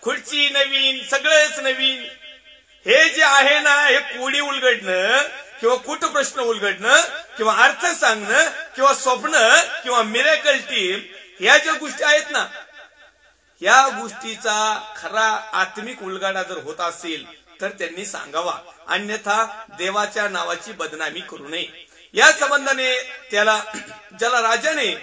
खुर्ची नवीन, सगळंच नवीन. हे जे आहे ना, हे कोडी उलगडणं किंवा कुठ प्रश्न उलगडणं किंवा अर्थ सांगणं किंवा स्वप्न किंवा मिरेकल टीम, ह्या ज्या गोष्टी आहेत ना, या गोष्टीचा खरा आत्मिक उलगडा जर होत असेल तर त्यांनी सांगावा, अन्यथा देवाच्या नावाची बदनामी करू नये. या संबंधाने ज्याला राजाने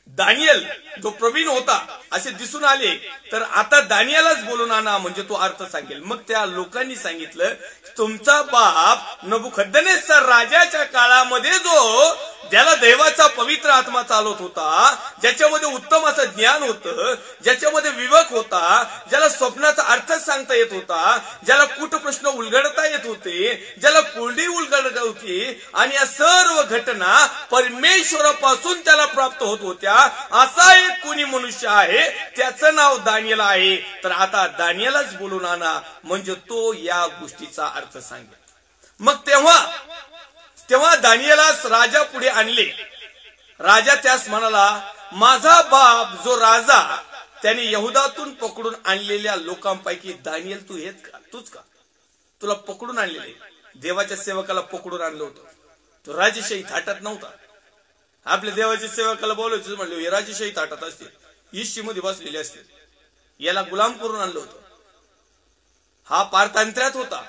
दानियल जो प्रवीण होता असे दिसून आले, तर आता दानियलच बोलून आणा म्हणजे तो अर्थ सांगेल. मग त्या लोकांनी सांगितलं, तुमचा बाप नबुखद्नेस्सर राजाच्या काळामध्ये ज्याला देवाचा पवित्र आत्मा चालवत होता, ज्याच्यामध्ये उत्तम असं ज्ञान होतं, ज्याच्यामध्ये विवेक होता, ज्याला स्वप्नाचा अर्थ सांगता येत होता, ज्याला कुठ प्रश्न उलगडता येत होते, ज्याला कोरडी उलगडता होती, आणि या सर्व घटना परमेश्वरापासून त्याला प्राप्त होत होत्या, असा एक कोणी मनुष्य आहे, त्याचं नाव दानियल आहे. तर आता दानियलच बोलून आणा म्हणजे तो या गोष्टीचा अर्थ सांगेल. मग तेव्हा दानियलास राजा पुढे आणले. राजा त्यास म्हणाला, माझा बाप जो राजा त्याने यहुदातून पकडून आणलेल्या लोकांपैकी दानियल तू हेच का, तूच का? तुला पकडून आणलेले, देवाच्या सेवकाला पकडून आणलं होतं. तो राजेशाही थाटात नव्हता. आपल्या देवाच्या सेवकाला बोलायचं म्हणलं, हे राजेशाही ताटात असते, इशी मध्ये बसलेले असते, याला गुलाम करून आणलं होतं. हा पारतंत्र्यात होता,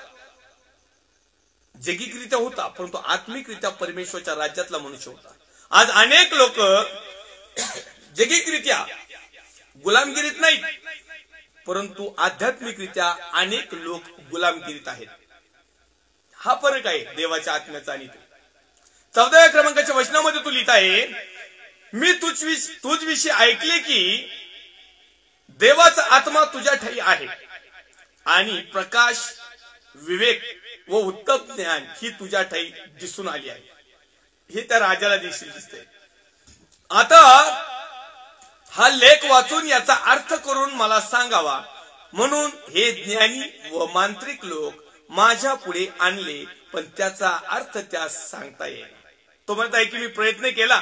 जगिकरित्या होता, परंतु आत्मिकरित्या परमेश्वरच्या राज्यातला मनुष्य होता. आज अनेक लोक जगिकरित्या गुलामगिरीत नाहीत, परंतु आध्यात्मिकरित्या अनेक लोक गुलामगिरीत आहेत. हा फरक आहे देवाच्या आत्म्याचा आणि 14व्या क्रमांकाच्या वचनामध्ये तू लिहित आहे, मी तुझविषयी ऐकले की देवाचा आत्मा तुझ्या ठाई आहे आणि प्रकाश, विवेक व उत्तम ज्ञान ही तुझ्या ठाई दिसून आली आहे. हे त्या राजाला देखील दिसते. आता हा लेख वाचून याचा अर्थ करून मला सांगावा म्हणून हे ज्ञानी व मांत्रिक लोक माझ्या पुढे आणले, पण त्याचा अर्थ त्यास सांगता येईल. तो म्हणताय की मी प्रयत्न केला,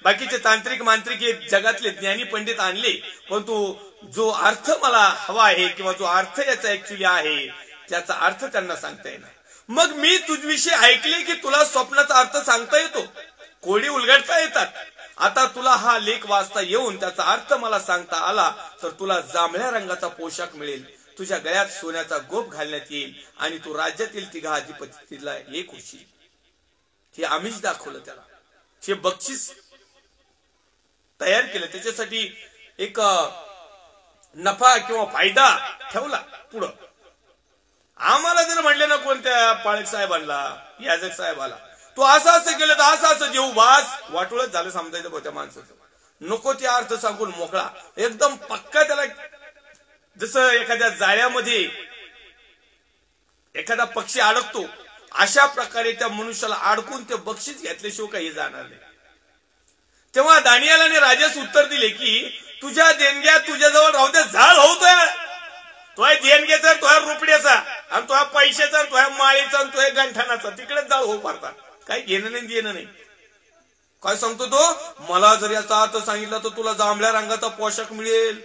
बाकीचे तांत्रिक मांत्रिक हे जगातले ज्ञानी पंडित आणले, परंतु जो अर्थ मला हवा आहे किंवा जो अर्थ याचा ऍक्च्युली आहे त्याचा अर्थ त्यांना सांगता येणार. मग मी तुझविषयी ऐकले की तुला स्वप्नाचा अर्थ सांगता येतो, कोडी उलगडता येतात. आता तुला हा लेख वाचता येऊन त्याचा अर्थ मला सांगता आला तर तुला जांभळ्या रंगाचा पोशाख मिळेल, तुझ्या गळ्यात सोन्याचा गोप घालण्यात येईल आणि तू राज्यातील तिघा अधिपतीला एक होशील. हे आम्हीच दाखवलं त्याला, हे बक्षीस तयार केलं, त्याच्यासाठी एक नफा किंवा फायदा ठेवला पुढं. आम्हाला जर म्हणले ना कोणत्या पाळक साहेबांना, याजक साहेबाला, तू असं केलं तर असं देऊ, बास वाटोळच झालं समजायचं त्या माणसाचं. नको ते अर्थ सांगून मोकळा, एकदम पक्का त्याला, जसं एखाद्या जाळ्यामध्ये एखादा पक्षी अडकतो अशा प्रकारे त्या मनुष्याला अडकून ते बक्षीस घेतल्याशिवाय काही जाणार नाही. तेव्हा दानियेलाने राजास उत्तर दिले की तुझ्या देणग्या तुझ्याजवळ राहू दे, झाड होतोय, तोय देणग्याचा, तोय रुपड्याचा, आणि तोय पैशाचा, तोय माळीचा, तोय गंठणाचा, तिकडेच जाळ हो पारता, काही घेणं नाही देणं नाही. काय सांगतो तो, मला जर याचा अर्थ सांगितला तर तुला जांभळ्या रंगाचा पोशाख मिळेल,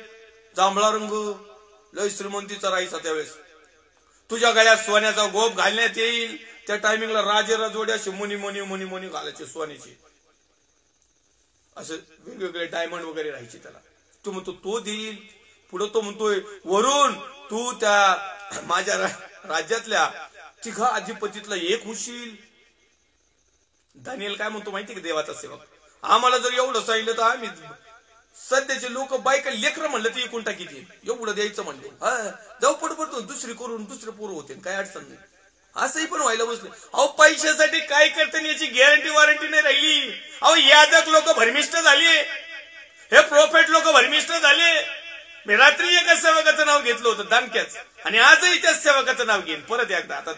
जांभळा रंग लय श्रीमंतीचा राहायचा त्यावेळेस, तुझ्या गळ्यात सोन्याचा गोप घालण्यात येईल. त्या टायमिंगला राजे राजवाडे असे मुनी मुनी मुनी मुनी घालायचे सोन्याचे, असं वेगवेगळे डायमंड वगैरे राहायचे त्याला. तो म्हणतो तो देईल. पुढे तो म्हणतोय वरून तू त्या माझ्या राज्यातल्या तिघा अधिपतीतला एक होशील. दानियल काय म्हणतो माहिती का, देवाचा सेवक, आम्हाला जर एवढं सांगितलं तर आम्ही, सध्याचे लोक बायका लेकर म्हणलं ते एकूण टाकीत एवढं द्यायचं म्हणले, जाऊ पडतो दुसरी करून दुसरे पोरं होते, काय अडचण नाही. असंही पण व्हायला बसले. अहो पैशासाठी काय करते याची गॅरंटी वॉरंटी नाही राहिली. अहो याजक लोक भरमिष्ट झाले, हे प्रोफेट लोक भरमिष्ट झाले. मी रात्री एका सेवकाचं नाव घेतलं होतं दानक्याच, आणि आजही त्याच सेवकाचं नाव घेईन परत एकदा. आता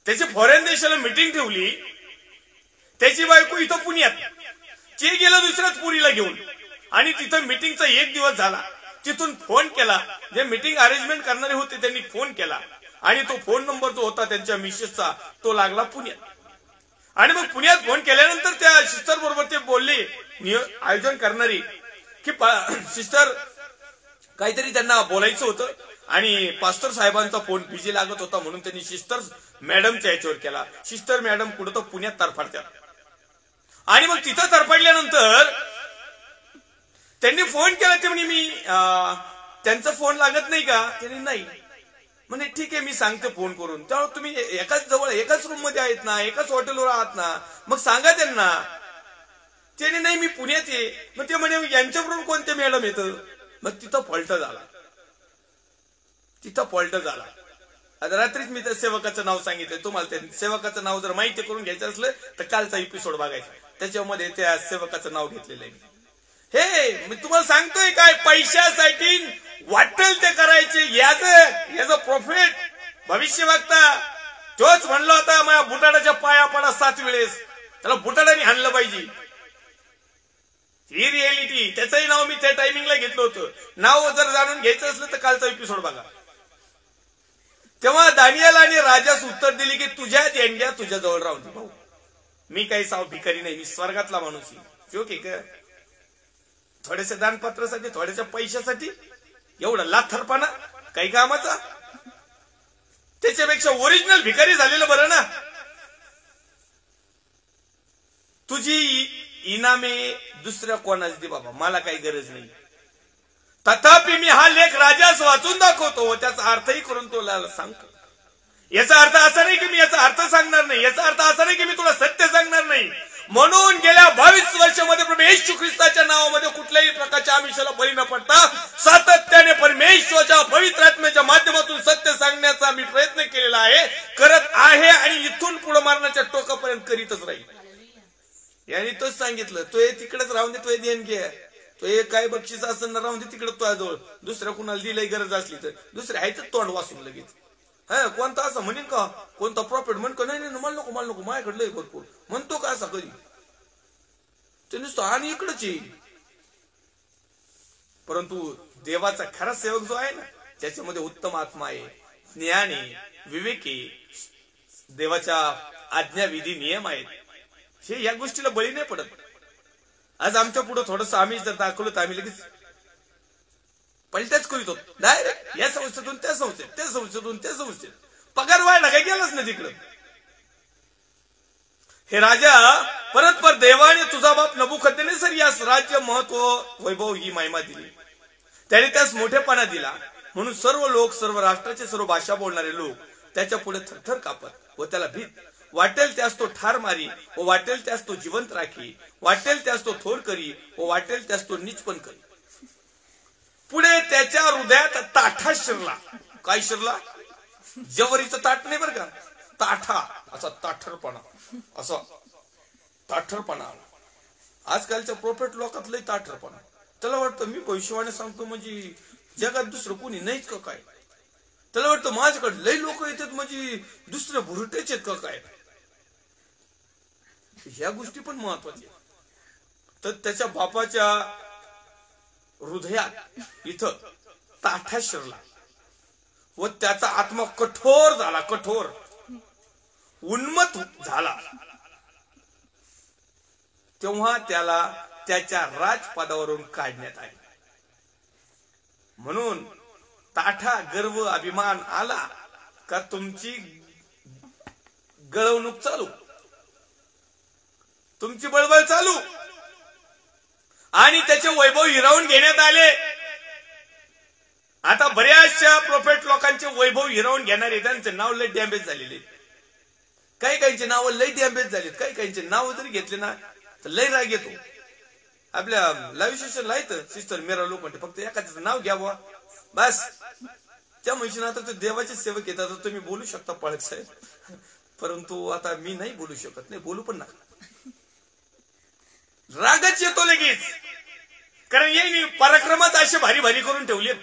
त्याची फॉरेन देशाला मिटिंग ठेवली, त्याची बायको इथं पुण्यात, ते गेलं दुसऱ्याच पुरीला घेऊन, आणि तिथं मिटिंगचा एक दिवस झाला. तिथून फोन केला, जे मिटिंग अरेंजमेंट करणारे होते त्यांनी फोन केला, आणि तो फोन नंबर जो होता त्यांच्या मिसेसचा तो लागला पुण्यात. आणि मग पुण्यात फोन केल्यानंतर त्या सिस्टर बरोबर ते बोलले, आयोजन करणारी, की सिस्टर काहीतरी त्यांना बोलायचं होतं आणि पास्टर साहेबांचा फोन बिझी लागत होता म्हणून त्यांनी सिस्टर मॅडमच्या याच्यावर केला. सिस्टर मॅडम कुठं तर पुण्यात तरफडतात आणि मग तिथं तरफडल्यानंतर त्यांनी फोन केला. ते म्हणे मी त्यांचा फोन लागत नाही का? त्यांनी नाही म्हणे ठीक आहे मी सांगते फोन करून. त्यामुळे तुम्ही एकाच जवळ एकाच रूम मध्ये आहेत ना, एकाच हॉटेलवर आहात ना, मग सांगा त्यांना. त्याने नाही मी पुण्यात आहे. मग ते म्हणे यांच्याबरोबर कोणते मॅडम येतं? मग तिथं फॉल्ट झाला. आता रात्रीच मी त्या सेवकाचं नाव सांगितलं. तुम्हाला त्या सेवकाचं नाव जर माहिती करून घ्यायचं असलं तर कालचा एपिसोड बघायचा, त्याच्यामध्ये त्या सेवकाचं नाव घेतलेलं आहे. हे मी तुम्हाला सांगतोय काय, पैशासाठी वाटेल ते करायचे. याचं प्रॉफिट भविष्य बघता. तोच म्हणलं होता माझ्या बुटाडाच्या पाया पडा 7 वेळेस, त्याला बुटाडाने हाणलं पाहिजे. ही रिएलिटी. त्याचंही नाव मी त्या टायमिंगला घेतलं होतं. नाव जर जाणून घ्यायचं असलं तर कालचा एपिसोड बघा. तेव्हा दानियल आणि राजास उत्तर दिली की तुझ्या देणग्या तुझ्या जवळ राहू दे. भाऊ मी काही साव भिकारी नाही, मी स्वर्गातला माणूस आहे. जोक आहे का? थोडेसे दानपत्रासाठी, थोड्याशा पैशासाठी एवढा लाथरपणा काही कामाचा? त्याच्यापेक्षा ओरिजिनल भिकारी झालेलं बरं ना. तुझी इनामे दुसऱ्या कोणाच दे बाबा, मला काही गरज नाही. तथापि मी हा लेख राजास वाचून दाखवतो व त्याचा अर्थही करून तुला सांगतो. याचा अर्थ असा नाही की मी याचा अर्थ सांगणार नाही, याचा अर्थ असा नाही की मी तुला सत्य सांगणार नाही. म्हणून गेल्या 22 वर्षामध्ये प्रभू येशू ख्रिस्ताच्या नावामध्ये कुठल्याही प्रकारच्या आमिषाला बळी न पडता सातत्याने परमेश्वराच्या पवित्र आत्म्याच्या माध्यमातून सत्य सांगण्याचा मी प्रयत्न केलेला आहे, करत आहे आणि इथून पुढे मारण्याच्या टोकापर्यंत करीतच राहील. यांनी तोच सांगितलं. तो तिकडेच राहून दे, तो देणगी आहे, तो काय बक्षीस असं ना राहून दे तिकडे तुझ्याजवळ. दुसऱ्या कुणाला दिलाही गरज असली तर दुसऱ्या ह्याच तोंड वाचून लगेच. हा कोणता असं म्हणेन का? कोणता प्रॉफिट म्हण का? नाही मला नको माझ्याकडे लय भरपूर म्हणतो का? असा कधी ते नुसतं आणि इकडच येईल. परंतु देवाचा खरा सेवक जो आहे ना, ज्याच्यामध्ये उत्तम आत्मा आहे, ज्ञान आहे, विवेक आहे, देवाच्या आज्ञा विधी नियम आहेत, हे या गोष्टीला बळी नाही पडत. आज आमच्या पुढे थोडस आम्ही जर दाखवलं तर आम्ही लगेच पलट्याच करीत होतो. डायरेक्ट या संस्थेतून त्या संस्थेत, त्या संस्थेतून त्या संस्थेत. पगार वाढला काही गेलाच ना तिकडं. हे राजा परत देवाने तुझा बाप नबुकदनेस्सर यास राज्य, महत्व, वैभव ही महिमा दिली. त्याने त्यास मोठेपणा दिला म्हणून सर्व लोक, सर्व राष्ट्राचे, सर्व भाषा बोलणारे लोक त्याच्या पुढे थरथर कापत व त्याला भीत. वाटेल त्यास तो ठार मारी व वाटेल त्यास तो जिवंत राखी. वाटेल त्यास तो थोर करी व वाटेल त्यास तो नीचपण करी. पुढे त्याच्या हृदयात ताठा शिरला. काय शिरला? जवरीचं ताट नाही बरं का, ताठा, असा ताठरपणा, असा ताठरपणा. आजकालच्या प्रोफेट लोकात लय ताठरपणा. त्याला वाटतं मी भविष्यवाणी सांगतो म्हणजे जगात दुसरं कोणी नाहीच का काय. त्याला वाटतं माझ्याकडे लय लोक येतात म्हणजे दुसरे भुरटेच आहेत का काय. ह्या गोष्टी पण महत्वाच्या. तर त्याच्या बापाच्या हृदयात इथं ताठा शिरला व त्याचा आत्मा कठोर झाला, कठोर उन्मत्त झाला. तेव्हा त्याला त्याच्या राजपदावरून काढण्यात आले. म्हणून ताठा, गर्व, अभिमान आला का तुमची गळवणूक चालू, तुमची बळबळ चालू आणि त्याचे वैभव हिरावून घेण्यात आले. आता बऱ्याचशा प्रोफेट लोकांचे वैभव हिरावून घेणारे त्यांचे नाव लय डॅमेज झालेले. काही काहींचे नाव लय डॅमेज झालेत. काही काहींचे नाव जरी घेतले ना तर लय राग येतो. आपल्या लाईव्ह सेशनला येतं सिस्टर मेरा लोक म्हणते फक्त एखाद्याचं नाव घ्यावं बस. त्या म्हणशील आता ते देवाचे सेवक येतात तर तुम्ही बोलू शकता पाळक साहेब, परंतु आता मी नाही बोलू शकत, नाही बोलू पण नका. रागच येतो लगेच, कारण यांनी पराक्रमात असे भारी भारी करून ठेवले.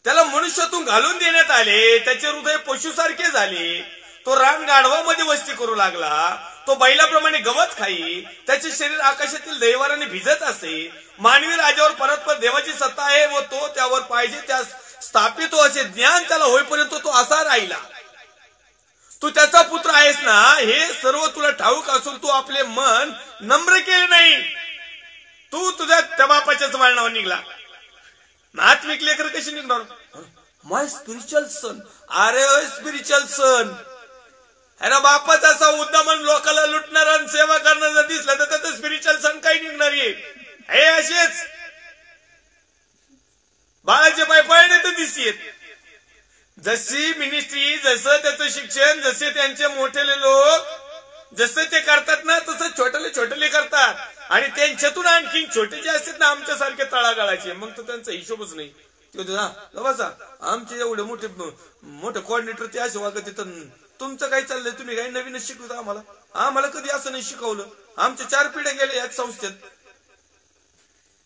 त्याला मनुष्यातून घालून देण्यात आले. त्याचे हृदय पशुसारखे झाले. तो रान गाढवामध्ये वस्ती करू लागला. तो बैलाप्रमाणे गवत खाई. त्याचे शरीर आकाशातील दैवाराने भिजत असे. मानवी राजावर परत देवाची सत्ता आहे व तो त्यावर पाहिजे त्यास स्थापित असे ज्ञान त्याला होईपर्यंत तो असा राहिला. तू त्याचा पुत्र आहेस ना, हे सर्व तुला ठाऊक असून तू आपले मन नम्र केले नाही. तू तुझ्या त्या बापाच्याच वळणावर निघला. आत्मिक लेकर कशी निघणार? माय स्पिरिच्युअल सन. अरे स्पिरिच्युअल सन, अरे बापाचा असा उद्दामन लोकांना लुटणारा सेवा करणारा दिसला तर त्याचं स्पिरिच्युअल सन काही निघणार आहे? हे असेच बाळाचे पाय पळणे तर दिसतेत. जशी मिनिस्ट्री, जसं त्याचं शिक्षण, जसे त्यांचे मोठेले लोक जसं ते करतात ना, तसं छोटेले करतात. आणि त्यांच्यातून आणखी छोटे जे असतात ना, आमच्यासारखे तळागाळाचे, मग तर त्यांचा हिशोबच नाही. बसा आमचे एवढे मोठे मोठे कोऑर्डिनेटर ते असे वागत तिथं. तुमचं काय चाललंय? तुम्ही काही नवीनच शिकवता आम्हाला? आम्हाला कधी असं नाही शिकवलं. आमच्या 4 पिढ्या गेल्या याच संस्थेत.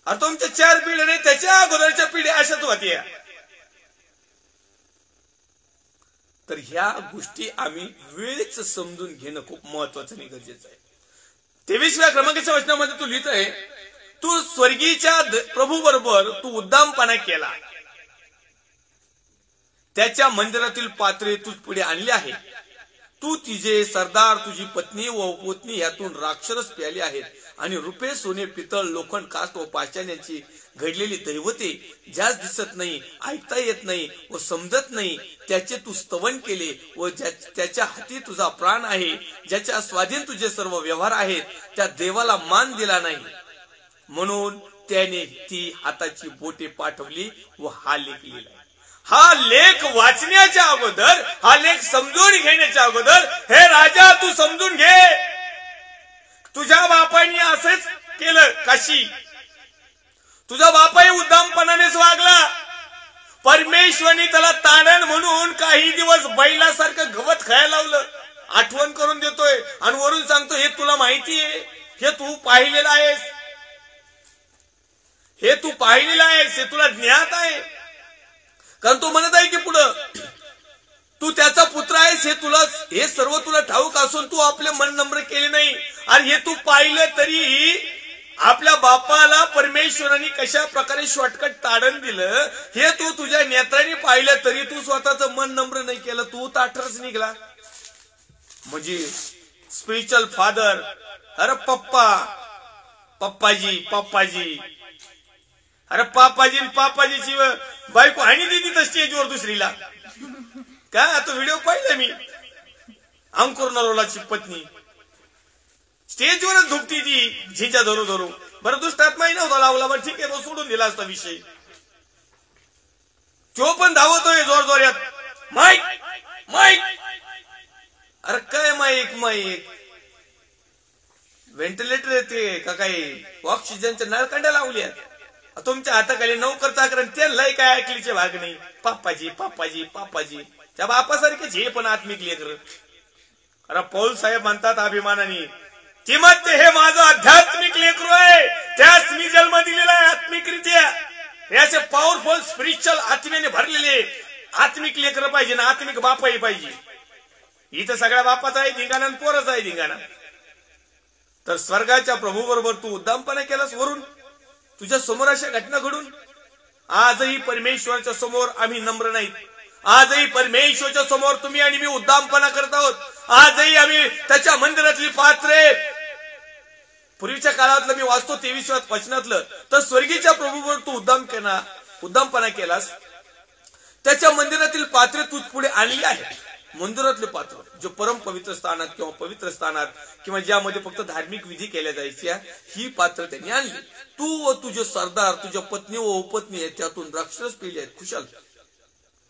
अरे तुमच्या 4 पिढ्या नाही, त्याच्या अगोदरच्या पिढ्या अशाच होत्या. तर ह्या गोष्टी आम्ही वेळेच समजून घेणं खूप महत्वाचं आणि गरजेचं आहे. 23व्या क्रमांकाच्या वचनामध्ये तू लिहित आहे, तू स्वर्गीच्या प्रभू बरोबर तू उद्दामपणा केला, त्याच्या मंदिरातील पात्रे तू पुढे आणले आहे. तू तिचे सरदार, तुझी पत्नी व पत्नी यातून राक्षस प्याले आहेत. आणि रुपे, सोने, पितळ, लोखंड, काष्ट व पाषाण यांची घडलेली दैवते, ज्यास दिसत नाही, ऐकता येत नाही व समजत नाही, त्याचे तू स्तवन केले. व त्याच्या हाती तुझा प्राण आहे, ज्याच्या स्वाधीन तुझे सर्व व्यवहार आहेत, त्या देवाला मान दिला नाही. म्हणून त्याने ती हाताची बोटे पाठवली व हा लेख लिहिला. हा लेख वाचण्याच्या अगोदर, हा लेख समजून घेण्याच्या अगोदर, हे राजा तू समजून घे, तुझ्या बापाने असंच केलं. काशी तुझा बापाही उद्दामपणानेच वागला. परमेश्वराने त्याला ताडण म्हणून काही दिवस बैलासारखं गवत खायला लावलं. आठवण करून देतोय आणि वरून सांगतो, हे तुला माहिती आहे, हे तू पाहिलेलं आहेस, हे तू पाहिलेलं आहेस, हे तुला ज्ञात आहे. कारण तो म्हणत आहे की पुढं तू त्याचा पुत्र आहेस, हे सर्व तुला ठाऊक असून तू आपले मन नम्र केले नाही. आणि हे तू पाहिलं तरी आपल्या बापाला परमेश्वराने कशा प्रकारे शॉर्टकट ताडण दिलं हे तू तुझ्या नेत्राने पाहिलं तरी तू स्वतःचं मन नम्र नाही केलं. तू ताठरच निघला. म्हणजे स्पिरिच्युअल फादर, अरे पप्पाजी, अरे पापाजीची बायको आणि दिदी तर स्टेजवर दुसरीला. काय तो व्हिडिओ पाहिला मी, अंकुर नरोलाची पत्नी स्टेजवरच झोपती ती झिंच्या धरू. बरं दुष्टात्माही नव्हता लावला, बरं ठीक आहे, तो सोडून दिला असता विषय. तो पण धावतोय जोरजोऱ्यात, माईक. अरे काय माईक व्हेंटिलेटर येते का काही ऑक्सिजनच्या नळकंड्या लावल्या तुमच्या हाताखाली. नोकर चाकर ते लय काय ऐकलीचे भाग नाही. पाप्पाजी त्या बापासारखेच हे पण आत्मिक लेकर. अरे पौल साहेब म्हणतात अभिमानाने, तिमोथी हे माझं आध्यात्मिक लेकरू आहे, त्यास मी जन्म दिलेला आहे आत्मिकरित्या. हे असे पॉवरफुल स्पिरिच्युअल आत्म्याने भरलेले आत्मिक लेकर पाहिजे ना, आत्मिक बापाही पाहिजे. इथं सगळ्या बापाचा आहे धिंगाणा, पोरच आहे धिंगाणा. तर स्वर्गाच्या प्रभू बरोबर तू उद्दामपणा केलास. वरून तुझ्या समोर अशा घटना घडून आजही परमेश्वराच्या समोर आम्ही नम्र नाहीत. आजही परमेश्वराच्या समोर तुम्ही आणि मी उद्दामपणा करत आहोत. आजही आम्ही त्याच्या मंदिरातली पात्रे, पूर्वीच्या काळातलं मी वाचतो 23व्या वचनातलं, तर स्वर्गीच्या प्रभूवर तू उद्दामपणा केलास, त्याच्या मंदिरातील पात्रे तू पुढे आणली आहे. मंदिरातले पात्र जे परम पवित्र स्थानात किंवा पवित्र स्थानात किंवा ज्यामध्ये फक्त धार्मिक विधी केल्या जायच्या, ही पात्र त्यांनी आणली. तू व तुझे सरदार, तुझ्या पत्नी व उपपत्नी आहेत, त्यातून द्राक्षरस पिले आहेत. खुशाल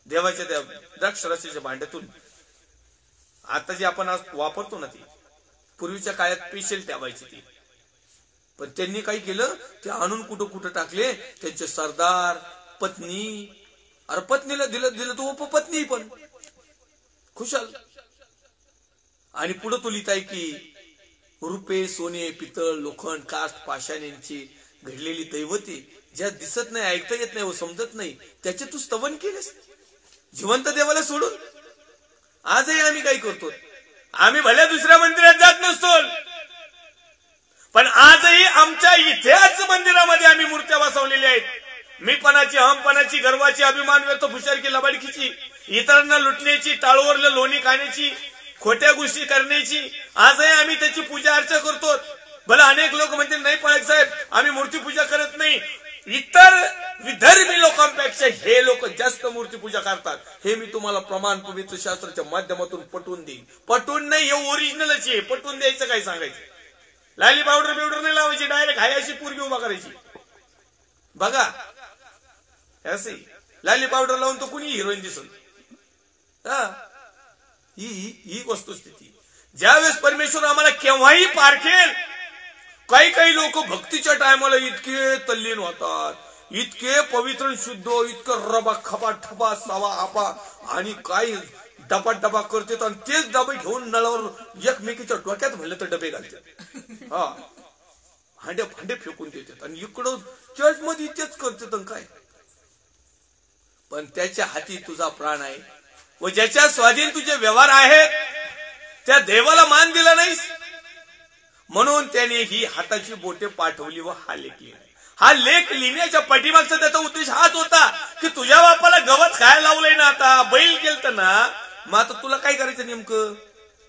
देवाच्या त्या द्राक्षरसाच्या भांड्यातून. आता जे आपण आज वापरतो ना, ती पूर्वीच्या काळात स्पेशल ठेवायची ती. पण त्यांनी काय केलं, ते आणून कुठं टाकले. त्यांचे सरदार, पत्नी, अरे पत्नीला दिलं तो उपपत्नी पण. खुशाल. आणि पुढे तो लिहित आहे की रुपे, सोने, पितळ, लोखंड, काष्ट, पाषाण यांची घडलेली दैवते, ज्या दिसत नाही, ऐकता येत नाही व समजत नाही, त्याचे तू स्तवन केलेस जिवंत देवाला सोडून. आजही आम्ही काय करतो, आम्ही भल्या दुसऱ्या मंदिरात जात नसतो, पण आजही आमच्या इथेच मंदिरामध्ये आम्ही मूर्त्या बसवलेल्या आहेत. मीपणाची, अहमपणाची, गर्वाची, अभिमान व्यर्थ, फुशारकी, लबाडकीची, इतरांना लुटण्याची, टाळूवरलं लोणी खाण्याची, खोट्या गोष्टी करण्याची आजही आम्ही त्याची पूजा अर्चा करतो. भला अनेक लोक म्हणतील नाही पाळक साहेब आम्ही मूर्तीपूजा करत नाही, इतर विधर्मी लोकांपेक्षा हे लोक जास्त मूर्तीपूजा करतात, हे मी तुम्हाला प्रमाण पवित्र शास्त्राच्या माध्यमातून पटवून देईन. पटवून नाही, हे ओरिजिनलच आहे, पटवून द्यायचं काय सांगायचं. लाली पावडर बिवडर नाही लावायची, डायरेक्ट हाय अशी पोरगी उभा करायची. बघा असे लाली पावडर लावून तो कुणी हिरोईन दिसून. ही वस्तुस्थिती. ज्यावेळेस परमेश्वर आम्हाला केव्हाही पारखेल, काही काही लोक भक्तीच्या टायमाला इतके तल्लीन होतात, इतके पवित्र शुद्ध, इतकं रबा खपा ठपा सावा आपा आणि काही डबा डबा करतात आणि तेच डबे घेऊन नळावर एकमेकीच्या डोक्यात म्हणलं तर डबे घालतात. हांडे भांडे फेकून देतात आणि इकडं चर्च मध्ये तेच करतात. काय पण त्याच्या हाती तुझा प्राण आहे व ज्याच्या स्वाधीन तुझे व्यवहार आहेत, त्या देवाला मान दिला नाहीस म्हणून त्याने ही हाताची बोटे पाठवली व हा लेख लिहिला. हा लेख लिहिण्याच्या पाठीमागचा त्याचा उद्देश हाच होता की तुझ्या बापाला गवत खायला लावलंय ना, आता बैल केलत ना, मग आता तुला काय करायचं नेमकं,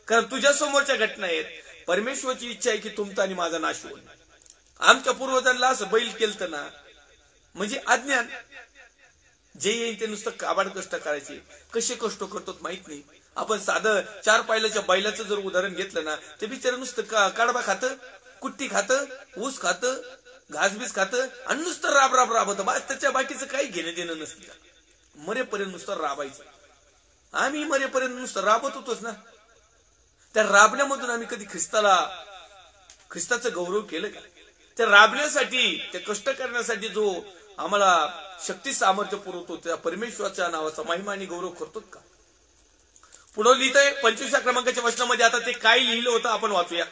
कारण तुझ्या समोरच्या घटना आहेत. परमेश्वरची इच्छा आहे की तुमचा आणि माझा नाश होईल. आमच्या पूर्वजांना असं बैल केलत ना म्हणजे अज्ञान. जे येईल ते नुसतं काबाड कष्ट करायचे. कसे कष्ट करतो माहित नाही. आपण साधं 4 पायलाच्या बैलाचं जर उदाहरण घेतलं ना, ते बिचारं नुसतं काढबा खातं, कुट्टी खातं, ऊस खातं, घासबीस खातं आणि नुसतं राब राब राबत. बस त्याच्या बाकीचं काही घेणं देणं नसतं. मरेपर्यंत नुसतं राबायचं. आम्ही मरेपर्यंत नुसतं राबत होतोच ना. त्या राबण्यामधून आम्ही कधी ख्रिस्ताचं गौरव केलं का? त्या राबण्यासाठी, त्या कष्ट करण्यासाठी जो आम्हाला शक्ती सामर्थ्य पुरवतो, त्या परमेश्वराच्या नावाचा महिमा आणि गौरव करतो का? पुढे लिहितंय 25व्या क्रमांकाच्या वचनामध्ये. आता ते काय लिहिलं होतं आपण वाचूया.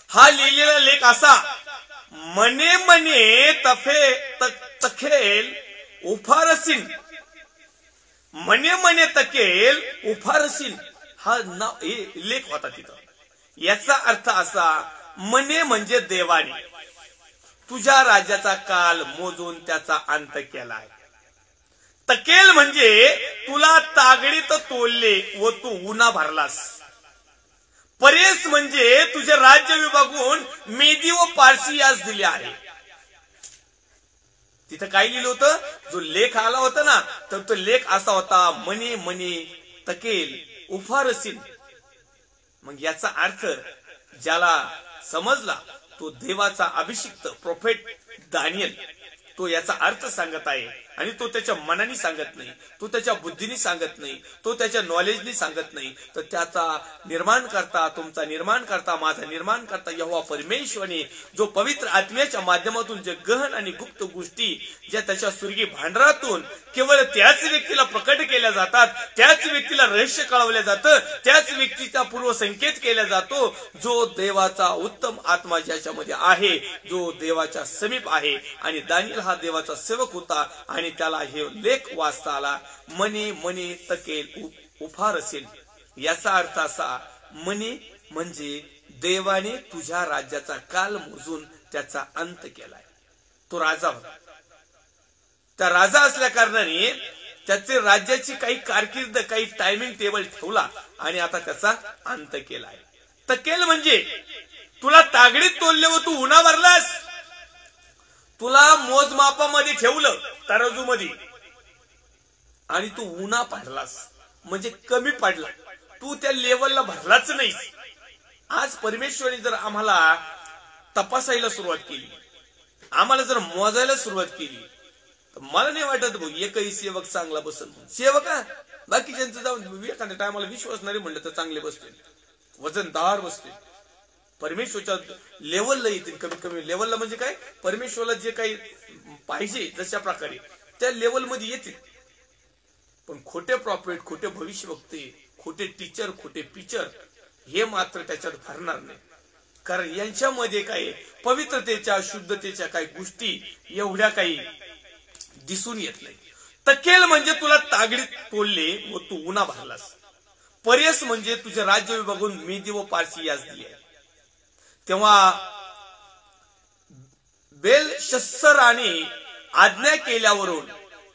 हा लिहिलेला लेख असा, मने मने तखेल उफारसीन, मने मने तकेल उफारसीन, हा नाव लेख होता तिथं. याचा अर्थ असा, मने म्हणजे देवाने तुझ्या राज्याचा काल मोजून त्याचा अंत केलाय. तकेल म्हणजे तुला तागडीत तोलले व तू उन्हा भरलास. परेस म्हणजे तुझे राज्य विभागून मेदी व पारसी यास दिले आहे. तिथं काय लिहिलं होतं? जो लेख आला होता ना, तर तो लेख असा होता, मने मने तकेल उफारसीन. मग याचा अर्थ ज्याला समजला तो देवाचा अभिषिक्त प्रोफेट दानियल, तो याचा अर्थ सांगत आहे. आणि तो त्याच्या मनाने सांगत नाही, तो त्याच्या बुद्धीने सांगत नाही, तो त्याच्या नॉलेजने सांगत नाही, तर त्याचा निर्माण करता, तुमचा निर्माण करता, माझा निर्माण करता यहोवा परमेश्वराने जो पवित्र आत्म्याच्या माध्यमातून जे गहन आणि गुप्त गोष्टी ज्या त्याच्या स्वर्गीय भांडारातून केवळ त्याच व्यक्तीला प्रकट केल्या जातात, त्याच व्यक्तीला रहस्य कळवल्या जातं, त्याच व्यक्तीचा पूर्व संकेत केला जातो, जो देवाचा उत्तम आत्मा ज्याच्यामध्ये आहे, जो देवाच्या समीप आहे. आणि दानियल हा देवाचा सेवक होता आणि त्याला हे लेख वाचता आला. मने मने तकेल उफारसेल. याचा अर्थ असा, मने म्हणजे देवाने तुझ्या राज्याचा काल मोजून त्याचा अंत केलाय. तो राजा होता. त्या राजा असल्या कारणाने त्याचे राज्याची काही कारकीर्द, काही टायमिंग टेबल ठेवला आणि आता त्याचा अंत केलाय. तकेल म्हणजे तुला तागडीत तोलले व तू उन्हा भरलास. तुला मोजमापामध्ये ठेवलं, तराजू मध्ये, आणि तू उन्हा पाडलास म्हणजे कमी पाडला. तू त्या लेवलला भरलाच नाहीस. आज परमेश्वराने जर आम्हाला तपासायला सुरुवात केली, आम्हाला जर मोजायला सुरुवात केली, तर मला नाही वाटत भाऊ एकही सेवक चांगला बसल. सेवक बाकीच्यांचं जाऊन एखाद्या टायमाला विश्वासणारे म्हणलं तर चांगले बसतील, वजनदार बसतील, परमेश्वरच्या लेवलला येतील. कमीत कमी लेवलला म्हणजे काय, परमेश्वरला जे काही पाहिजे जशा प्रकारे त्या लेवलमध्ये येतील. पण खोटे प्रॉफिट, खोटे भविष्यवक्ते, खोटे टीचर, खोटे पिक्चर हे मात्र त्याच्यात भरणार नाही. कारण यांच्यामध्ये काही पवित्रतेच्या, शुद्धतेच्या काही गोष्टी एवढ्या काही दिसून येत नाही. तकेल म्हणजे तुला तागडीत तोलले व तू उन्हा भरलास. परेस म्हणजे तुझे राज्य विभागून मेदी व पारसी यास दिले. तेव्हा बेलशस्सराने आज्ञा केल्यावरून